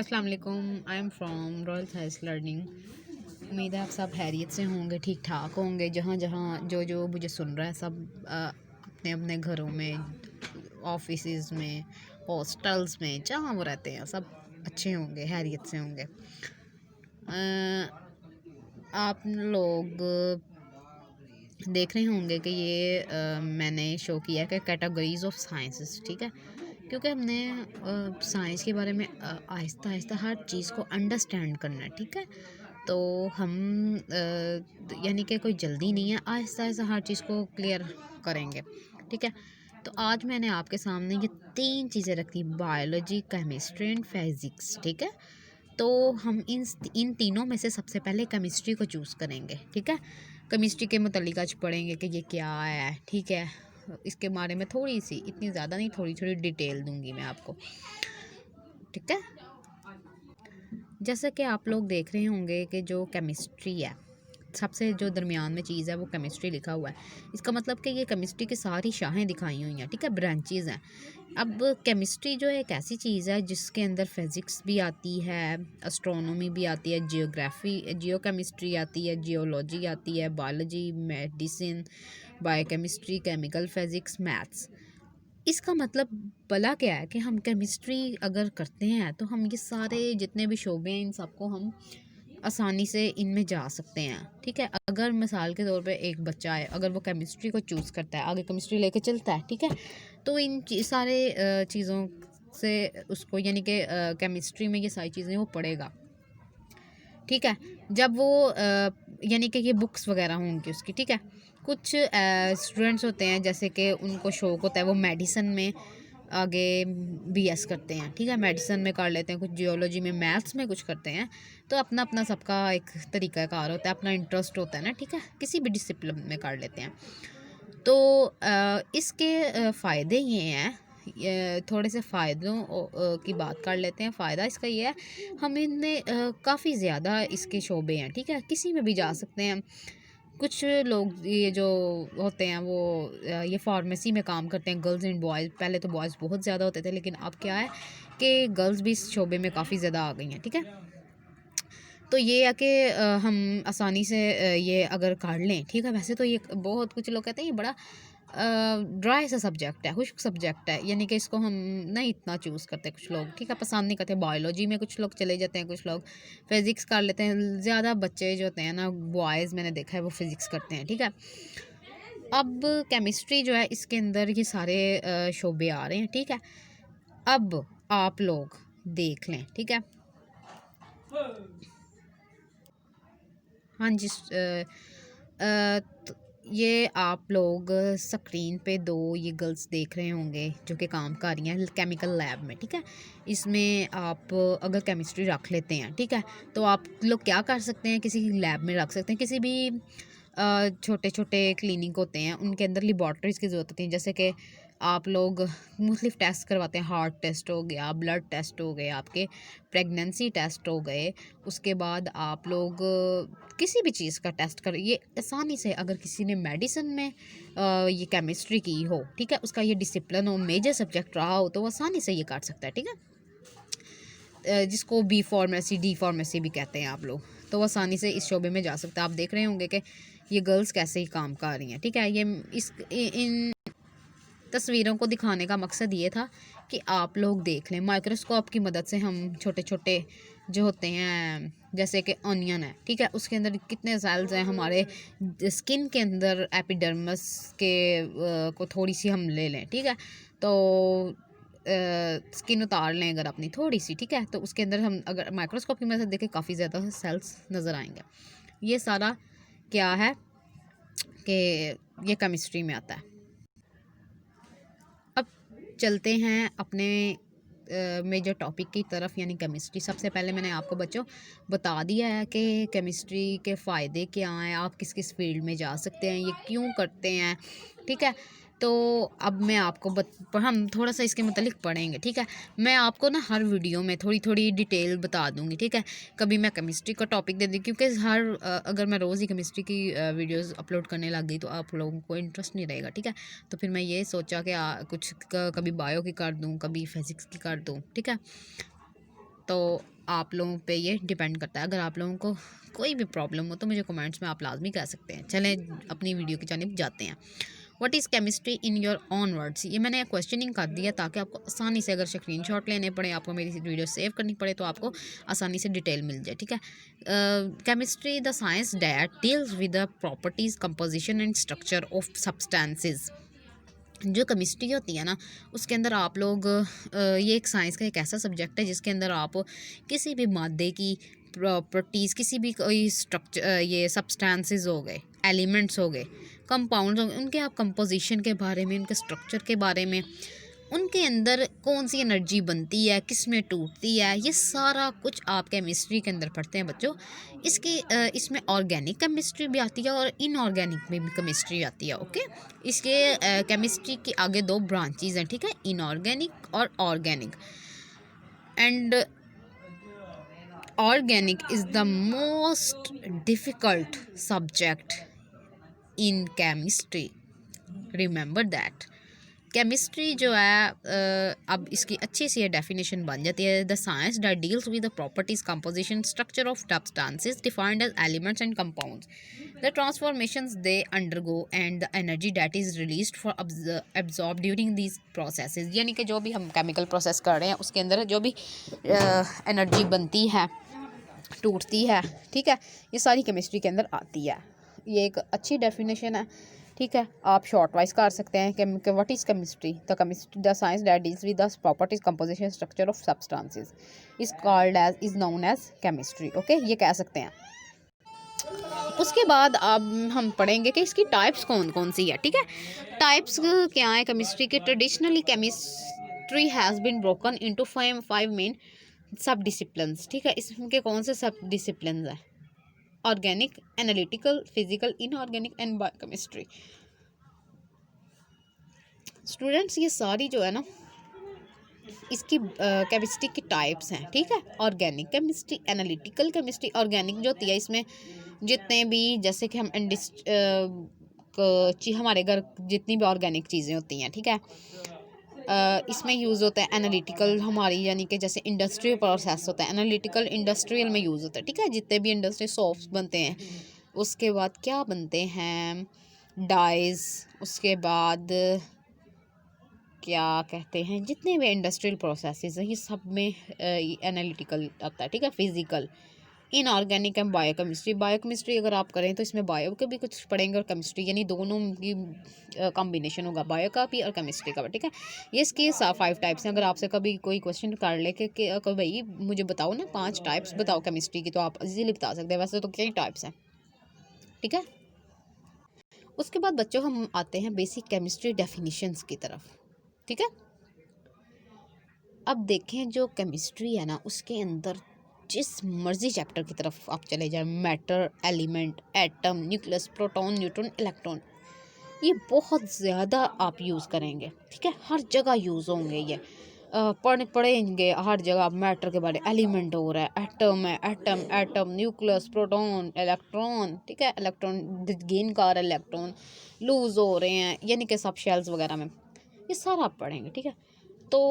अस्सलाम वालेकुम। I am from royal science learning. उम्मीद है आप सब खैरियत से होंगे, ठीक ठाक होंगे। जहाँ जहाँ जो जो मुझे सुन रहा है सब अपने अपने घरों में, ऑफिस में, हॉस्टल्स में, जहाँ वो रहते हैं सब अच्छे होंगे, खैरियत से होंगे। आप लोग देख रहे होंगे कि ये मैंने शो किया है कि कैटेगरीज ऑफ साइंसेस, ठीक है। क्योंकि हमने साइंस के बारे में आहिस्ता आहिस्ता हर चीज़ को अंडरस्टैंड करना है, ठीक है। तो हम यानी कि कोई जल्दी नहीं है, आहिस्ता आहिस्ता हर चीज़ को क्लियर करेंगे, ठीक है। तो आज मैंने आपके सामने ये 3 चीज़ें रखी: बायोलॉजी, केमिस्ट्री एंड फिज़िक्स, ठीक है। तो हम इन तीनों में से सबसे पहले केमिस्ट्री को चूज़ करेंगे, ठीक है। केमिस्ट्री के मुतालिक आज पढ़ेंगे कि ये क्या है, ठीक है। इसके बारे में थोड़ी सी, इतनी ज़्यादा नहीं, थोड़ी थोड़ी डिटेल दूंगी मैं आपको, ठीक है। जैसा कि आप लोग देख रहे होंगे कि जो केमिस्ट्री है, सबसे जो दरमियान में चीज़ है वो केमिस्ट्री लिखा हुआ है। इसका मतलब कि ये केमिस्ट्री की सारी शाखें दिखाई हुई हैं, ठीक है, ब्रांचेस हैं। अब केमिस्ट्री जो है एक ऐसी चीज़ है जिसके अंदर फिज़िक्स भी आती है, एस्ट्रोनॉमी भी आती है, जियो केमिस्ट्री आती है, जियोलॉजी आती है, biology, medicine, biochemistry, chemical physics, maths. इसका मतलब भला क्या है कि हम केमिस्ट्री अगर करते हैं तो हम ये सारे जितने भी शोबे हैं इन सबको हम आसानी से इनमें जा सकते हैं, ठीक है। अगर मिसाल के तौर पे एक बच्चा है, अगर वो केमिस्ट्री को चूज़ करता है, आगे केमिस्ट्री लेके चलता है, ठीक है, तो इन सारे चीज़ों से उसको यानी कि केमिस्ट्री में ये सारी चीज़ें वो पढ़ेगा, ठीक है। जब वो यानी कि ये बुक्स वगैरह होंगी उसकी, ठीक है। कुछ स्टूडेंट्स होते हैं जैसे कि उनको शौक होता है वो मेडिसिन में आगे बीएस करते हैं, ठीक है, मेडिसिन में कर लेते हैं, कुछ जियोलॉजी में, मैथ्स में कुछ करते हैं। तो अपना अपना सबका एक तरीका कार होता है, अपना इंटरेस्ट होता है ना, ठीक है, किसी भी डिसिप्लिन में कर लेते हैं। तो इसके फ़ायदे ये हैं, थोड़े से फ़ायदों की बात कर लेते हैं। फ़ायदा इसका ये है, हम इनमें काफ़ी ज़्यादा इसके शोबे हैं, ठीक है, किसी में भी जा सकते हैं। कुछ लोग ये जो होते हैं वो ये फार्मेसी में काम करते हैं, गर्ल्स एंड बॉयज़। पहले तो बॉयज़ बहुत ज़्यादा होते थे, लेकिन अब क्या है कि गर्ल्स भी इस शोबे में काफ़ी ज़्यादा आ गई हैं, ठीक है। तो ये है कि हम आसानी से ये अगर कर लें, ठीक है। वैसे तो ये बहुत कुछ लोग कहते हैं ये बड़ा ड्राई सा सब्जेक्ट है, खुश्क सब्जेक्ट है, यानी कि इसको हम नहीं इतना चूज़ करते। कुछ लोग, ठीक है, पसंद नहीं करते। बायोलॉजी में कुछ लोग चले जाते हैं, कुछ लोग फिज़िक्स कर लेते हैं। ज़्यादा बच्चे जो होते हैं ना, बॉयज़, मैंने देखा है वो फिज़िक्स करते हैं, ठीक है। अब केमिस्ट्री जो है इसके अंदर ये सारे शोबे आ रहे हैं, ठीक है। अब आप लोग देख लें, ठीक है। हाँ जी। ये आप लोग स्क्रीन पे दो ये गर्ल्स देख रहे होंगे जो कि काम कर रही हैं केमिकल लैब में, ठीक है। इसमें आप अगर केमिस्ट्री रख लेते हैं, ठीक है, तो आप लोग क्या कर सकते हैं, किसी लैब में रख सकते हैं। किसी भी छोटे छोटे क्लिनिक होते हैं उनके अंदर लेबॉर्ट्रीज़ की ज़रूरत होती है। जैसे कि आप लोग मुख्तलिफ टेस्ट करवाते हैं, हार्ट टेस्ट हो गया, ब्लड टेस्ट हो गए, आपके प्रेगनेंसी टेस्ट हो गए। उसके बाद आप लोग किसी भी चीज़ का टेस्ट कर, ये आसानी से अगर किसी ने मेडिसिन में ये केमिस्ट्री की हो, ठीक है, उसका ये डिसिप्लिन हो, मेजर सब्जेक्ट रहा हो, तो वो आसानी से ये कर सकता है, ठीक है। जिसको बी फार्मेसी, डी फार्मेसी भी कहते हैं आप लोग, तो वो आसानी से इस शोबे में जा सकता है। आप देख रहे होंगे कि ये गर्ल्स कैसे ही काम कर रही हैं, ठीक है। ये इन तस्वीरों को दिखाने का मकसद ये था कि आप लोग देख लें। माइक्रोस्कोप की मदद से हम छोटे छोटे जो होते हैं, जैसे कि ऑनियन है, ठीक है, उसके अंदर कितने सेल्स हैं, हमारे स्किन के अंदर एपिडर्मिस के को थोड़ी सी हम ले लें, ठीक है। तो स्किन उतार लें अगर अपनी थोड़ी सी, ठीक है, तो उसके अंदर हम अगर माइक्रोस्कोप की मदद से देखें काफ़ी ज़्यादा सेल्स नज़र आएंगे। ये सारा क्या है कि ये केमिस्ट्री में आता है। अब चलते हैं अपने मेजर टॉपिक की तरफ, यानी केमिस्ट्री। सबसे पहले मैंने आपको बच्चों बता दिया है कि केमिस्ट्री के फ़ायदे क्या हैं, आप किस किस फील्ड में जा सकते हैं, ये क्यों करते हैं, ठीक है। तो अब मैं आपको हम थोड़ा सा इसके मतलब पढ़ेंगे, ठीक है। मैं आपको ना हर वीडियो में थोड़ी थोड़ी डिटेल बता दूंगी, ठीक है। कभी मैं केमिस्ट्री का टॉपिक दे दूँगी, क्योंकि अगर मैं रोज़ ही केमिस्ट्री की वीडियोस अपलोड करने लग गई तो आप लोगों को इंटरेस्ट नहीं रहेगा, ठीक है। तो फिर मैं ये सोचा कि कुछ कभी बायो की कर दूं, कभी फिज़िक्स की कर दूं, ठीक है। तो आप लोगों पे ये डिपेंड करता है। अगर आप लोगों को कोई भी प्रॉब्लम हो तो मुझे कमेंट्स में आप लाजमी कह सकते हैं। चलें अपनी वीडियो की जानिब जाते हैं। What is chemistry in your own words. ये मैंने क्वेश्चनिंग कर दिया ताकि आपको आसानी से, अगर स्क्रीनशॉट लेने पड़े, आपको मेरी वीडियो सेव करनी पड़े तो आपको आसानी से डिटेल मिल जाए, ठीक है। Chemistry the science that deals with the properties, composition and structure of substances. जो केमिस्ट्री होती है ना, उसके अंदर आप लोग ये एक साइंस का एक ऐसा सब्जेक्ट है जिसके अंदर आप किसी भी मादे की प्रॉपर्टीज़, किसी भी कोई स्ट्रक्चर, ये सब्सटेंसेस हो गए, एलिमेंट्स हो गए, कंपाउंड्स हो गए, उनके आप कंपोजिशन के बारे में, उनके स्ट्रक्चर के बारे में, उनके अंदर कौन सी एनर्जी बनती है, किस में टूटती है, ये सारा कुछ आप केमिस्ट्री के अंदर पढ़ते हैं बच्चों। इसमें ऑर्गेनिक केमिस्ट्री भी आती है और इनऑर्गेनिक में भी केमिस्ट्री आती है, ओके। इसके केमिस्ट्री के आगे दो ब्रांचेज हैं, ठीक है, इनऑर्गेनिक और organic. And organic is the most difficult subject in chemistry, remember that. Chemistry जो है अब इसकी अच्छी सी डेफिनेशन बन जाती है। The science that deals with the properties, composition, structure of substances defined as elements and compounds, the transformations they undergo and the energy that is released for absorb during these processes. यानी कि जो भी हम chemical process कर रहे हैं उसके अंदर जो भी एनर्जी बनती है, टूटती है, ठीक है, ये सारी केमिस्ट्री के अंदर आती है। ये एक अच्छी डेफिनेशन है, ठीक है। आप शॉर्ट वाइज कर सकते हैं कि what is chemistry, the science that deals with the properties, composition, structure of substances is known as chemistry, okay, ये कह सकते हैं। उसके बाद अब हम पढ़ेंगे कि इसकी टाइप्स कौन कौन सी है, ठीक है। टाइप्स क्या है केमिस्ट्री के। Traditionally chemistry has been broken into five main sub disciplines, ठीक है। इसके कौन से सब डिसिप्लिन्स हैं? Organic, analytical, physical, inorganic and biochemistry. Students ये सारी जो है ना इसकी केमिस्ट्री की टाइप्स हैं, ठीक है। Organic chemistry, analytical chemistry. Organic जो होती है इसमें जितने भी, जैसे कि हम हमारे घर जितनी भी ऑर्गेनिक चीज़ें होती हैं, ठीक है, इसमें यूज़ होता है एनालिटिकल हमारी, यानी कि जैसे इंडस्ट्रियल प्रोसेस होता है, एनालिटिकल इंडस्ट्रियल में यूज़ होता है, ठीक है। जितने भी इंडस्ट्री सोप्स बनते हैं, उसके बाद क्या बनते हैं, डाइज, उसके बाद क्या कहते हैं, जितने भी इंडस्ट्रियल प्रोसेसेस हैं ये सब में एनालिटिकल आता है, ठीक है। Physical, inorganic and biochemistry. Biochemistry अगर आप करें तो इसमें बायो के भी कुछ पढ़ेंगे और केमिस्ट्री, यानी दोनों की कॉम्बिनेशन होगा, बायो का भी और केमिस्ट्री का भी, ठीक है। ये इसकी 5 टाइप्स हैं। अगर आपसे कभी कोई क्वेश्चन कर ले कि भाई मुझे बताओ ना 5 टाइप्स बताओ केमिस्ट्री की, तो आप इजीली बता सकते हैं। वैसे तो कई टाइप्स हैं, ठीक है। उसके बाद बच्चों हम आते हैं बेसिक केमिस्ट्री डेफिनेशंस की तरफ, ठीक है। अब देखें जो केमिस्ट्री है ना उसके अंदर जिस मर्जी चैप्टर की तरफ आप चले जाएं, matter, element, atom, nucleus, proton, neutron, electron, ये बहुत ज़्यादा आप यूज़ करेंगे, ठीक है। हर जगह यूज़ होंगे ये, पढ़ेंगे हर जगह। मैटर के बारे, एलिमेंट हो रहा है, एटम है, एटम, न्यूक्लियस, प्रोटॉन, इलेक्ट्रॉन, ठीक है। इलेक्ट्रॉन गेन कर रहा है, इलेक्ट्रॉन लूज़ हो रहे हैं, यानी कि सब शेल्स वगैरह में, ये सारा आप पढ़ेंगे, ठीक है। तो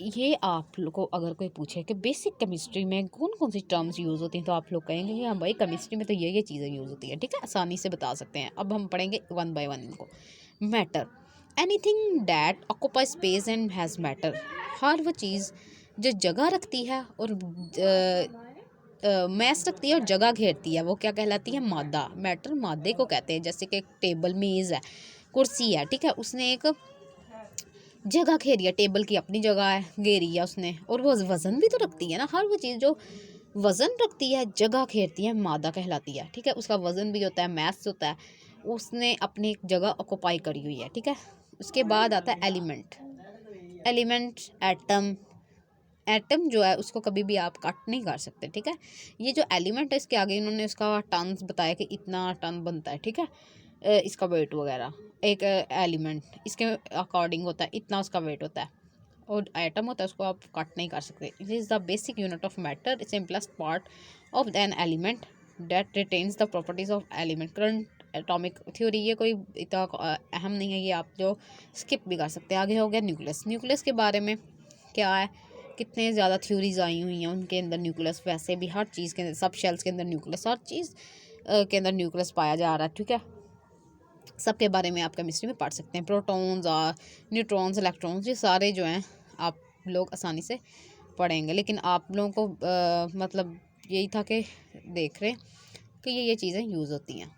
ये आप लोग को अगर कोई पूछे कि बेसिक केमिस्ट्री में कौन कौन सी टर्म्स यूज़ होती हैं, तो आप लोग कहेंगे कि हाँ भाई केमिस्ट्री में तो ये चीज़ें यूज़ होती हैं, ठीक है, आसानी से बता सकते हैं। अब हम पढ़ेंगे 1 बाय 1 इनको। Matter, anything that occupy space and has matter. हर वो चीज़ जो जगह रखती है और मैस रखती है और जगह घेरती है, वो क्या कहलाती है? मादा। मैटर मादे को कहते हैं। जैसे कि एक टेबल, मेज़ है, कुर्सी है, ठीक है, उसने एक जगह घेरी है, टेबल की अपनी जगह है, घेरी है उसने, और वो वज़न भी तो रखती है ना। हर वो चीज़ जो वज़न रखती है, जगह घेरती है, मादा कहलाती है, ठीक है। उसका वज़न भी होता है, मैथ्स होता है, उसने अपनी एक जगह ऑक्यूपाई करी हुई है, ठीक है। उसके बाद आता है एलिमेंट। Element, atom. एटम जो है उसको कभी भी आप कट नहीं कर सकते, ठीक है। ये जो एलिमेंट है इसके आगे इन्होंने उसका टन्स बताया कि इतना टन बनता है, ठीक है, इसका वेट वगैरह। एक एलिमेंट इसके अकॉर्डिंग होता है, इतना उसका वेट होता है। और एटम होता है उसको आप कट नहीं कर सकते। It is the basic unit of matter, simplest part of an element that retains the properties of element. Current atomic theory, ये कोई इतना अहम नहीं है, ये आप जो स्किप भी कर सकते हैं। आगे हो गया न्यूक्लियस। न्यूक्लियस के बारे में क्या है कितने ज़्यादा थ्योरीज आई हुई हैं उनके अंदर न्यूक्लियस, वैसे भी हर चीज़ के सब शेल्स के अंदर न्यूक्लियस, हर चीज़ के अंदर न्यूक्लियस पाया जा रहा है, ठीक है। सबके बारे में आप केमिस्ट्री में पढ़ सकते हैं, प्रोटॉन्स और न्यूट्रॉन्स, इलेक्ट्रॉन्स, ये सारे जो हैं आप लोग आसानी से पढ़ेंगे। लेकिन आप लोगों को मतलब यही था कि देख रहे कि ये चीज़ें यूज़ होती हैं।